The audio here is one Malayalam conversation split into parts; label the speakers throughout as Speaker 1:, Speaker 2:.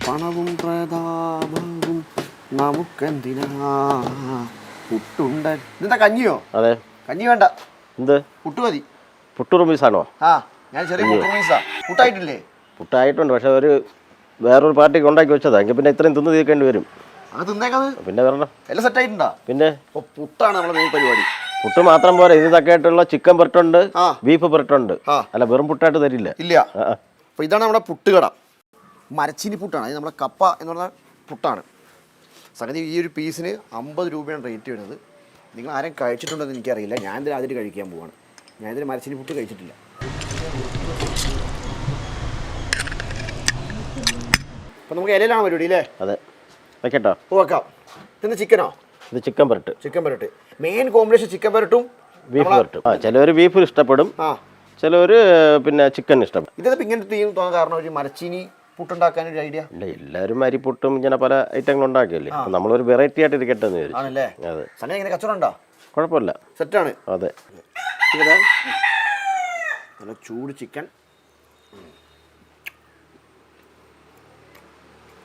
Speaker 1: പണവും പ്രതാപവും നമുക്കെന്തിനാ പുട്ടുണ്ട്. ഇതെന്താ കഞ്ഞിയോ?
Speaker 2: അതെ.
Speaker 1: കഞ്ഞി വേണ്ട,
Speaker 2: എന്ത്
Speaker 1: പുട്ട് മതി.
Speaker 2: പുട്ടുറുമ്പീസാണോ?
Speaker 1: ആ, ഞാൻ ചെറിയ പുട്ടുറുമ്പീസാ. പുട്ടായിട്ടില്ലേ?
Speaker 2: പുട്ടായിട്ടുണ്ട്, പക്ഷെ വേറൊരു പാർട്ടിക്ക് ഉണ്ടാക്കി വെച്ചതാ. എങ്കിൽ പിന്നെ ഇത്രയും തിന്ന് തീർക്കേണ്ടി വരും.
Speaker 1: അത് തിന്നേക്കത്
Speaker 2: പിന്നെ വരണം.
Speaker 1: എല്ലാം സെറ്റായിട്ടുണ്ടോ?
Speaker 2: പിന്നെ
Speaker 1: പുട്ടാണ് നമ്മുടെ മെയിൻ പരിപാടി.
Speaker 2: പുട്ട് മാത്രം പോരാ, ഇതൊക്കെ ആയിട്ടുള്ള ചിക്കൻ പുരട്ടുണ്ട്, ബീഫ് പുരട്ടുണ്ട്. അല്ല, വെറും പുട്ടായിട്ട് തരില്ല.
Speaker 1: ഇല്ല. അപ്പോൾ ഇതാണ് നമ്മുടെ പുട്ടുകട. മരച്ചീനി പുട്ടാണ്. അത് നമ്മുടെ കപ്പ എന്ന് പറഞ്ഞ പുട്ടാണ്. സംഗതി ഈ ഒരു പീസിന് 50 രൂപയാണ് റേറ്റ് വരുന്നത്. നിങ്ങൾ ആരും കഴിച്ചിട്ടുണ്ടെന്ന് എനിക്കറിയില്ല. ഞാൻ ഇതിൽ ആദ്യം കഴിക്കാൻ പോവാണ്. ഞാൻ ഇതിൽ മരച്ചീനി പുട്ട് കഴിച്ചിട്ടില്ല. അപ്പോൾ നമുക്ക് ഇലയിലാണ് പരിപാടി അല്ലേ?
Speaker 2: അതെ, വെക്കട്ടോ?
Speaker 1: വെക്കാം. ഇതെന്താ ചിക്കനോ? ഇത്
Speaker 2: ചിക്കൻ പുരട്ട്.
Speaker 1: ചിക്കൻ പുരട്ട് മെയിൻ കോമ്പിനേഷൻ. ചിക്കൻ പുരട്ടും
Speaker 2: ബീഫ് പുരട്ടും. ചിലവർ ബീഫ് ഇഷ്ടപ്പെടും, ചിലവർ പിന്നെ ചിക്കൻ ഇഷ്ടപ്പെടും.
Speaker 1: ഇതിപ്പോൾ ഇങ്ങനെ തോന്നാൻ കാരണം ഒരു മരച്ചീനി പുട്ടുണ്ടാക്കാൻ ഒരു ഐഡിയ
Speaker 2: ഇല്ല. എല്ലാവരും അരിപ്പുട്ടും ഇങ്ങനെ പല ഐറ്റങ്ങൾ ഉണ്ടാക്കിയല്ലേ. നമ്മളൊരു വെറൈറ്റി ആയിട്ട് ഇരിക്കട്ടെ എന്ന് വിചാരിച്ചു.
Speaker 1: ആണല്ലേ? അതെ. സമയം എങ്ങനെ കച്ചവടം ഉണ്ടോ?
Speaker 2: കുഴപ്പമില്ല,
Speaker 1: സെറ്റാണ്.
Speaker 2: അതെ.
Speaker 1: നല്ല ചൂട് ചിക്കൻ.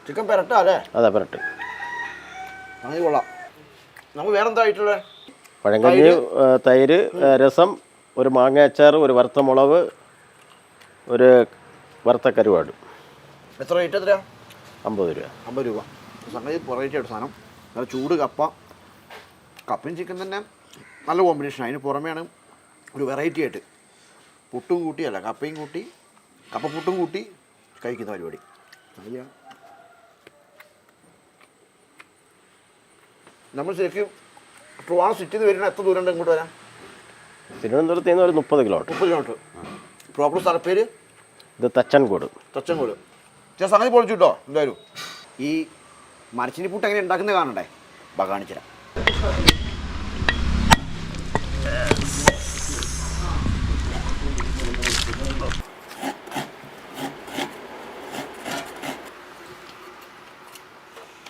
Speaker 1: ചിക്കൻ പെരട്ടാ അല്ലേ?
Speaker 2: അതെ, പെരട്ട്.
Speaker 1: അങ്ങനെ കൊള്ളാം. നമുക്ക് വേറെ എന്താ ആയിട്ടുള്ളത്?
Speaker 2: പഴങ്കഞ്ഞി, തൈര്, രസം, ഒരു മാങ്ങ അച്ചാർ, ഒരു വറുത്ത മുളക്, ഒരു വറുത്ത കരുവാട്.
Speaker 1: എത്ര റേറ്റ്? എത്രയാ?
Speaker 2: 50 രൂപ.
Speaker 1: 50 രൂപ. സംഗതി വെറൈറ്റി ആയിട്ട് സാധനം. നല്ല ചൂട് കപ്പ. കപ്പയും ചിക്കൻ തന്നെ നല്ല കോമ്പിനേഷൻ. അതിന് പുറമെയാണ് ഒരു വെറൈറ്റി ആയിട്ട് പുട്ടും കൂട്ടിയല്ല, കപ്പയും കൂട്ടി, കപ്പപ്പുട്ടും കൂട്ടി കഴിക്കുന്ന പരിപാടി. നമ്മൾ ശരിക്കും ട്രിവാൻഡ്രം സിറ്റിയിൽ നിന്ന് വരുന്ന എത്ര ദൂരം ഉണ്ട് ഇങ്ങോട്ട് വരാൻ?
Speaker 2: തിരുവനന്തപുരത്ത് നിന്ന് ഒരു 30 കിലോമീറ്റർ.
Speaker 1: 30 കിലോമീറ്റർ. പ്രോപ്പർ സ്ഥലപ്പേര്?
Speaker 2: ഇത് തച്ചൻകോട്.
Speaker 1: തച്ചൻകോട്. ഞാൻ സംഗതി പൊളിച്ചു കേട്ടോ. എന്തായാലും ഈ മരച്ചിനി പുട്ട് എങ്ങനെ ഉണ്ടാക്കുന്നത് കാണണ്ടേ? കാണിച്ചുതരാം.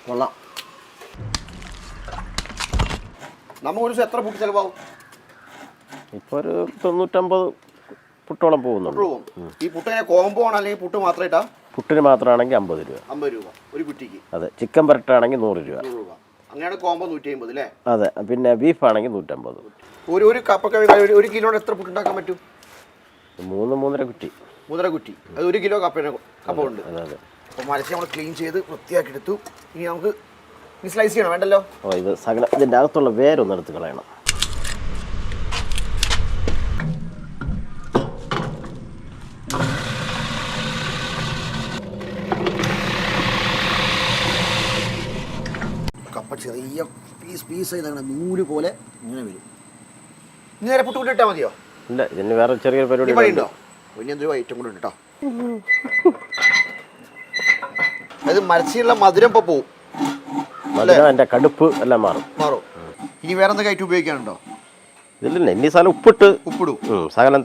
Speaker 1: കൊള്ളാം. നമുക്ക് ഒരു ദിവസം എത്ര പുട്ട് ചിലവാകും?
Speaker 2: ഇപ്പോൾ ഒരു 90-50 പുട്ടോളം പോകുന്നുള്ളൂ.
Speaker 1: ഈ പുട്ട് എങ്ങനെ കോംബോ ആണോ അല്ലെങ്കിൽ പുട്ട് മാത്രമായിട്ടാ?
Speaker 2: പുട്ടിന് മാത്രമാണെങ്കിൽ 50 രൂപ.
Speaker 1: 50 രൂപ ഒരു കുറ്റിക്ക്.
Speaker 2: അതെ. ചിക്കൻ പുരട്ടാണെങ്കിൽ 100 രൂപ.
Speaker 1: അങ്ങനെയാണ് കോംബോ 150 അല്ലേ?
Speaker 2: അതെ. പിന്നെ ബീഫ് ആണെങ്കിൽ 150.
Speaker 1: ഒരു കപ്പ ഒരു കിലോയുടെ എത്ര പുട്ടുണ്ടാക്കാൻ പറ്റും?
Speaker 2: 3-3.5 കുറ്റി.
Speaker 1: 3.5 കുറ്റി. അത് 1 കിലോ കപ്പ ഉണ്ട്.
Speaker 2: അതെ അതെ.
Speaker 1: അപ്പോൾ മരച്ചി നമ്മൾ ക്ലീൻ ചെയ്ത് വൃത്തിയാക്കി എടുത്തു. ഇനി നമുക്ക് സ്ലൈസ് ചെയ്യണം വേണ്ടല്ലോ?
Speaker 2: ഇത് സകല ഇതിൻ്റെ അകത്തുള്ള വേരൊന്ന് എടുത്ത് കളയണം.
Speaker 1: കപ്പ ചെറിയ പീസ് ചെയ്താണ്, നൂല് പോലെ ഇങ്ങനെ വരും. ഇനി നേരെ പുട്ട് ഇട്ടാൽ മതിയോ?
Speaker 2: ഇല്ല, ഇതിന് വേറെ ചെറിയൊരു പരിപാടി
Speaker 1: ഉണ്ടോ? ഇനി എന്തൊരു ഐറ്റം കൂടെ ഉണ്ട് കേട്ടോ. അത് മരച്ചിലുള്ള മധുരം ഇപ്പോൾ പോവും.
Speaker 2: അതിൻ്റെ കടുപ്പ് എല്ലാം മാറും.
Speaker 1: ഇനി വേറെ എന്തൊക്കെ ഐറ്റം ഉപയോഗിക്കാനുണ്ടോ?
Speaker 2: ഇതിലില്ല. ഇനി സ്ഥലം ഉപ്പിടും.
Speaker 1: ശകലം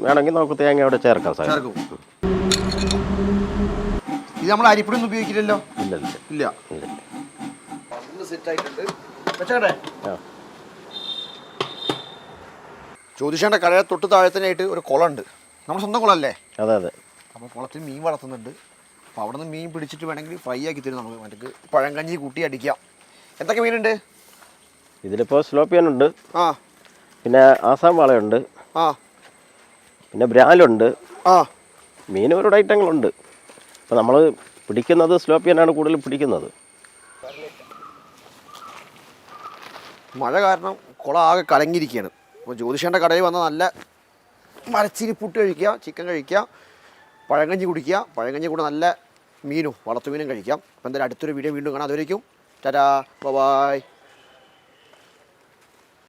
Speaker 2: വേണമെങ്കിൽ നമുക്ക് തേങ്ങ അവിടെ ചേർക്കാം.
Speaker 1: ചേർക്കും. ഇത് നമ്മൾ അരിപ്പൊടി ഒന്നും ഉപയോഗിക്കില്ലല്ലോ? ഇല്ല. ജ്യോതിഷേൻ്റെ കടയുടെ തൊട്ട് താഴത്തിനായിട്ട് ഒരു കുളമുണ്ട്. നമ്മുടെ സ്വന്തം കുളമല്ലേ?
Speaker 2: അതെ അതെ.
Speaker 1: അപ്പോൾ കുളത്തിൽ മീൻ വളർത്തുന്നുണ്ട്. അപ്പോൾ അവിടെ നിന്ന് മീൻ പിടിച്ചിട്ട് വേണമെങ്കിൽ ഫ്രൈ ആക്കി തരും. നമുക്ക് മറ്റേ പഴങ്കഞ്ഞി കൂട്ടി അടിക്കാം. എന്തൊക്കെ മീനുണ്ട്
Speaker 2: ഇതിലിപ്പോൾ? സ്ലോപ്പിയനുണ്ട്, പിന്നെ ആസാം വാളയുണ്ട്, പിന്നെ ബ്രാലുണ്ട്. മീൻ ഒരുപാട് ഐറ്റങ്ങളുണ്ട്. അപ്പോൾ നമ്മൾ പിടിക്കുന്നത് സ്ലോപ്പിയനാണ് കൂടുതൽ പിടിക്കുന്നത്.
Speaker 1: മഴ കാരണം കുളം ആകെ കലങ്ങിയിരിക്കുകയാണ്. അപ്പോൾ ജ്യോതിഷേൻ്റെ കടയിൽ വന്നാൽ നല്ല മരച്ചിരി പുട്ട് കഴിക്കുക, ചിക്കൻ കഴിക്കുക, പഴങ്കഞ്ഞി കുടിക്കുക, പഴങ്കഞ്ഞി കൂടെ നല്ല മീനും വളർത്തുമീനും കഴിക്കാം. അപ്പോൾ എന്തായാലും അടുത്തൊരു വീഡിയോ വീണ്ടും കാണാം. അതുവരേക്കും ടാറ്റാ, ബൈ.